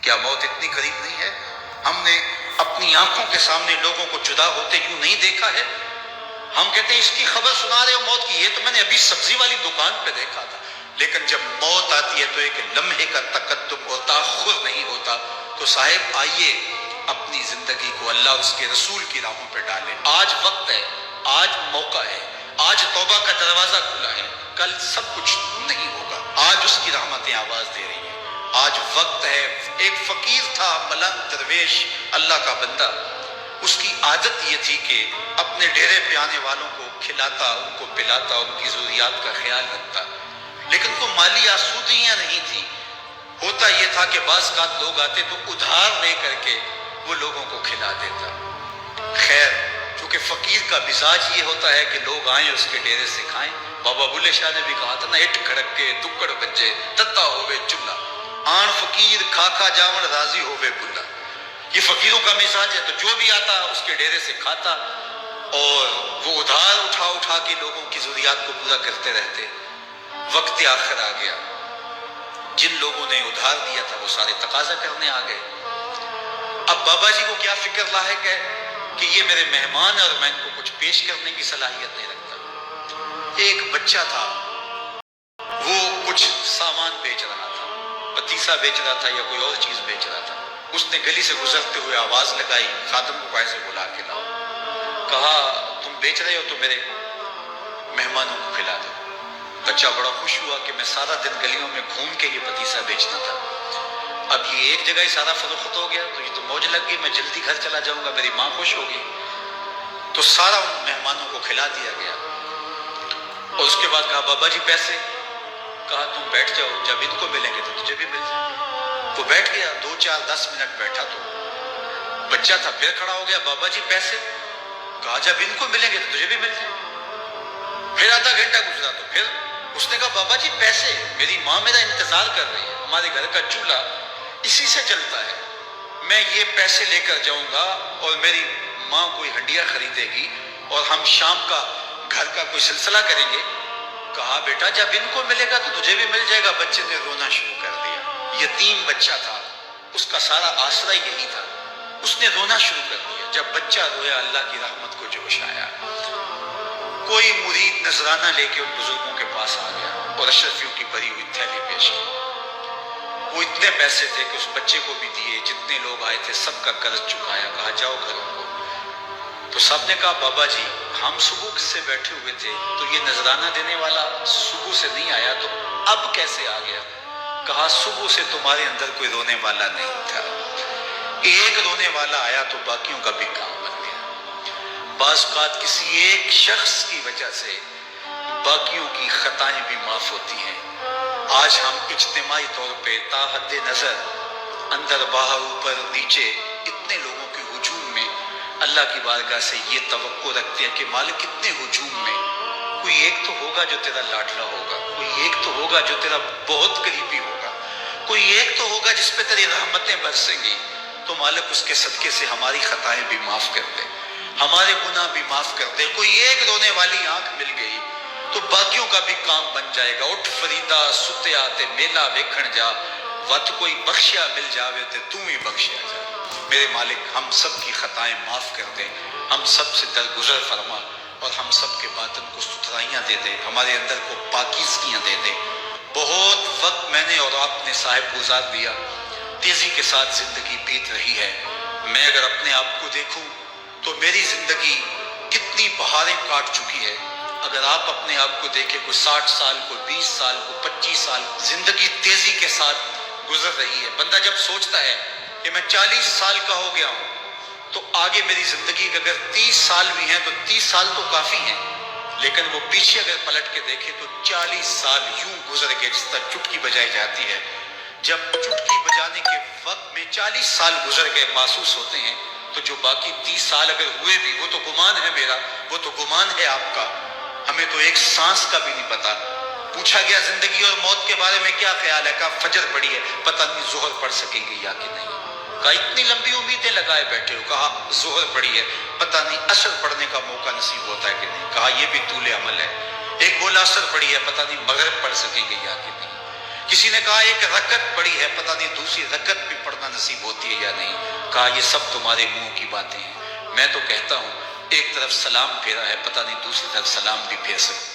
کیا موت اتنی قریب نہیں ہے؟ ہم نے اپنی آنکھوں کے سامنے لوگوں کو جدا ہوتے یوں نہیں دیکھا ہے؟ ہم کہتے ہیں اس کی خبر سنا رہے ہو موت کی، یہ تو میں نے ابھی سبزی والی دکان پہ دیکھا تھا. لیکن جب موت آتی ہے تو ایک لمحے کا تقدم اور تاخر نہیں ہوتا. تو صاحب آئیے اپنی زندگی کو اللہ اس کے رسول کی راہوں پہ ڈالیں. آج وقت ہے، آج موقع ہے، آج توبہ کا دروازہ کھلا ہے. کل سب کچھ نہیں ہوگا. آج اس کی رحمتیں آواز دے رہی ہیں. آج وقت ہے. ایک فقیر تھا، ملنگ درویش، اللہ کا بندہ. اس کی عادت یہ تھی کہ اپنے ڈیرے پہ آنے والوں کو کھلاتا، ان کو پلاتا، ان کی ضروریات کا خیال رکھتا. لیکن کو مالی آسودگیاں نہیں تھی. ہوتا یہ تھا کہ بعض اوقات لوگ آتے تو ادھار لے کر کے وہ لوگوں کو کھلا دیتا. خیر، چونکہ فقیر کا مزاج یہ ہوتا ہے کہ لوگ آئیں اس کے ڈیرے سے کھائیں. بابا بلے شاہ نے بھی کہا تھا نا، اٹھ کھڑک کے دکڑ بجے تتا ہوئے چلا، آن فقیر کھا کھا جاون راضی ہوئے بلا. یہ فقیروں کا مزاج ہے. تو جو بھی آتا اس کے ڈیرے سے کھاتا اور وہ ادھار اٹھا اٹھا کے لوگوں کی ضروریات کو پورا کرتے رہتے. وقت آخر آ گیا. جن لوگوں نے ادھار دیا تھا وہ سارے تقاضا کرنے آ گئے. اب بابا جی کو کیا فکر لاحق ہے کہ یہ میرے مہمان اور میں ان کو کچھ پیش کرنے کی صلاحیت نہیں رکھتا. ایک بچہ تھا، وہ کچھ سامان بیچ رہا تھا، پتیسا بیچ رہا تھا یا کوئی اور چیز بیچ رہا تھا. اس نے گلی سے گزرتے ہوئے آواز لگائی، خادم کو ایسے بلا کے لاؤ. کہا تم بیچ رہے ہو تو میرے مہمانوں کو کھلا دو. بچہ بڑا خوش ہوا کہ میں سارا دن گلیوں میں گھوم کے یہ پتیسا بیچنا تھا، اب یہ ایک جگہ ہی سارا فروخت ہو گیا تو یہ تو موج لگ گئی، میں جلدی گھر چلا جاؤں گا، میری ماں خوش ہوگی. تو سارا ان مہمانوں کو کھلا دیا گیا. اور اس کے بعد کہا بابا جی پیسے. کہا تم بیٹھ جاؤ، جب ان کو ملیں گے تو تجھے بھی مل جائیں گے. وہ بیٹھ گیا. 2 4 10 منٹ بیٹھا تو بچہ تھا، پھر کھڑا ہو گیا، بابا جی پیسے. کہا جب ان کو ملیں گے تو تجھے بھی مل جائیں گے. پھر آدھا گھنٹہ گزرا تو پھر اس نے کہا بابا جی پیسے، میری ماں میرا انتظار کر رہی ہے، ہمارے گھر کا چولہا اسی سے چلتا ہے، میں یہ پیسے لے کر جاؤں گا اور میری ماں کوئی ہنڈیا خریدے گی اور ہم شام کا گھر کا کوئی سلسلہ کریں گے. کہا بیٹا جب ان کو ملے گا تو تجھے بھی مل جائے گا. بچے نے رونا شروع کر دیا. یتیم بچہ تھا، اس کا سارا آسرا یہی تھا. اس نے رونا شروع کر دیا. جب بچہ رویا اللہ کی رحمت کو جوش آیا. کوئی مرید نذرانہ لے کے ان بزرگوں کے پاس آ گیا اور اشرفیوں کی بھری ہوئی تھیلی پیش کی. وہ اتنے پیسے تھے کہ اس بچے کو بھی دیے، جتنے لوگ آئے تھے سب کا قرض چکایا. کہا جاؤ گھروں کو. تو سب نے کہا بابا جی ہم صبح سے بیٹھے ہوئے تھے تو یہ نذرانہ دینے والا صبح سے نہیں آیا تو اب کیسے آ گیا؟ کہا صبح سے تمہارے اندر کوئی رونے والا نہیں تھا، ایک رونے والا آیا تو باقیوں کا بھی کام بن گیا. بعض اوقات کسی ایک شخص کی وجہ سے باقیوں کی خطائیں بھی معاف ہوتی ہیں. آج ہم اجتماعی طور پہ تا حد نظر اندر باہر اوپر نیچے اتنے لوگوں کے ہجوم میں اللہ کی بارگاہ سے یہ توقع رکھتے ہیں کہ مالک اتنے ہجوم میں کوئی ایک تو ہوگا جو تیرا لاڈلا ہوگا، کوئی ایک تو ہوگا جو تیرا بہت قریبی ہوگا، کوئی ایک تو ہوگا جس پہ تیری رحمتیں برسیں گی. تو مالک اس کے صدقے سے ہماری خطائیں بھی معاف کر دے، ہمارے گناہ بھی معاف کر دے. کوئی ایک رونے والی آنکھ مل گئی تو باقیوں کا بھی کام بن جائے گا. اٹھ فریدا ستیا تے میلہ ویکھن جا، وت کوئی بخشیا مل جاوے تے توں ہی بخشیا جا. میرے مالک ہم سب کی خطائیں معاف کر دیں، ہم سب سے درگزر فرما اور ہم سب کے باطن کو ستھرائیاں دے دے، ہمارے اندر کو پاکیزگیاں دے دے. بہت وقت میں نے اور آپ نے صاحب گزار دیا، تیزی کے ساتھ زندگی بیت رہی ہے. میں اگر اپنے آپ کو دیکھوں تو میری زندگی کتنی بہاریں کاٹ چکی ہے. اگر آپ اپنے آپ کو دیکھیں، کوئی 60 سال، کوئی 20 سال، کوئی 25 سال، زندگی تیزی کے ساتھ گزر رہی ہے. بندہ جب سوچتا ہے کہ میں 40 سال کا ہو گیا ہوں تو آگے میری زندگی کے اگر 30 سال بھی ہیں تو 30 سال تو کافی ہیں، لیکن وہ پیچھے اگر پلٹ کے دیکھے تو 40 سال یوں گزر گئے جس طرح چٹکی بجائی جاتی ہے. جب چٹکی بجانے کے وقت میں 40 سال گزر گئے محسوس ہوتے ہیں تو جو باقی 30 سال اگر ہوئے بھی وہ تو گمان ہے میرا، وہ تو گمان ہے آپ کا. ہمیں تو ایک سانس کا بھی نہیں پتا. پوچھا گیا زندگی اور موت کے بارے میں کیا خیال ہے؟ کہا فجر پڑی ہے، پتہ نہیں ظہر پڑھ سکیں گے یا کہ نہیں. کہا اتنی لمبی امیدیں لگائے بیٹھے ہو. کہا ظہر پڑی ہے، پتہ نہیں عصر پڑھنے کا موقع نصیب ہوتا ہے کہ نہیں. کہا یہ بھی طول عمل ہے. ایک بولا عصر پڑی ہے، پتہ نہیں مغرب پڑھ سکیں گے یا کہ نہیں. کسی نے کہا ایک رکعت پڑی ہے، پتہ نہیں دوسری رکعت بھی پڑھنا نصیب ہوتی ہے یا نہیں؟ کہا یہ سب تمہارے منہ کی باتیں ہیں، میں تو کہتا ہوں ایک طرف سلام پھیرا ہے، پتہ نہیں دوسری طرف سلام بھی پھیر سکتے۔